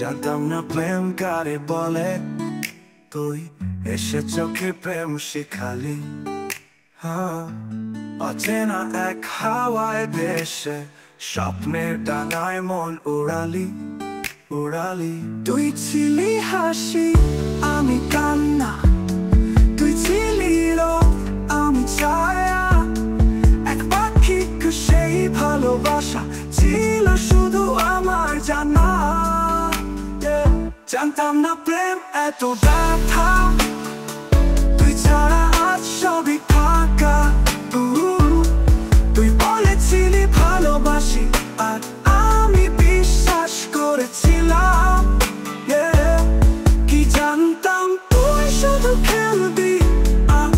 জানতাম না প্রেম কারে বলে, তুই এসে চোখে প্রেম শিখালি। অচেনা এক হাওয়ায় ভেসে স্বপ্নের ডানায় মন উড়ালি উড়ালি। তুই ছিলি হাসি, আমি কান্না, তুই ছিলি রোদ, আমি ছায়া। এক পাক্ষিক সেই ভালোবাসা ছিল শুধু আমার জানা। জানতাম না প্রেম এত ব্যথা, তুই ছাড়া আজ সবই ফাঁকা। তুই বলেছিলি ভালোবাসি, আর আমি বিশ্বাস করেছিলাম। কি জানতাম তুই শুধু খেলবি, আর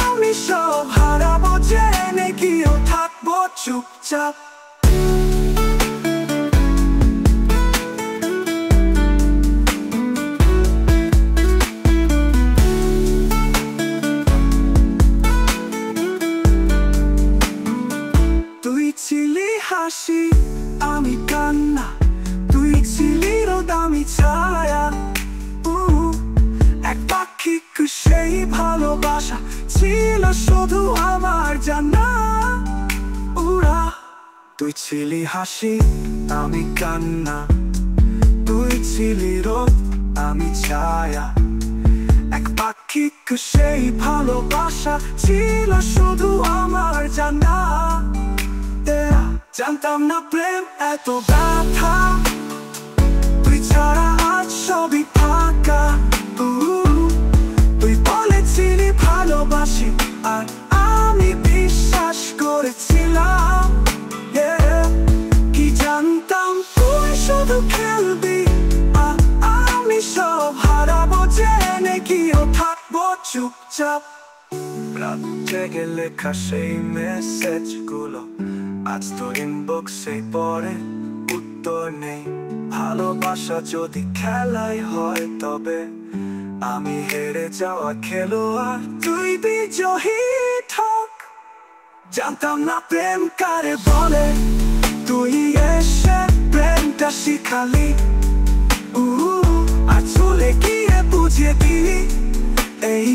আমি সব হারাবো জেনে গিয়েও থাকবো চুপচাপ। তুই ছিলি হাসি, আমি কান্না, তুই ছিলি রোদ, আমি ছায়া। এক পাক্ষিক সেই ভালোবাসা ছিল শুধু আমার জানা। তুই ছিলি হাসি, আমি কান্না, তুই ছিলি রোদ, আমি ছায়া। এক পাক্ষিক সেই ভালোবাসা ছিল শুধু আমার জানা। জানতাম না প্রেম এত ব্যথা, তুই ছাড়া আজ সবই ফাঁকা। তুই বলেছিলি ভালোবাসি, আর আমি বিশ্বাস করেছিলাম। কি জানতাম তুই শুধু খেলবি, আর আমি সব হারাবো জেনে গিয়েও থাকবো চুপচাপ। রাত জেগে লেখা সেই মেসেজ গুলো আজ তো ইনবক্সে পড়ে, উত্তর নেই। ভালোবাসা যদি খেলাই হয়, তবে আমি হেরে যাওয়া খেলোয়াড়, তুই বিজয়ী থাক। জানতাম না প্রেম কারে বলে, তুই এসে প্রেমটা শিখালি। আর চলে গিয়ে বুঝিয়ে দিলি এই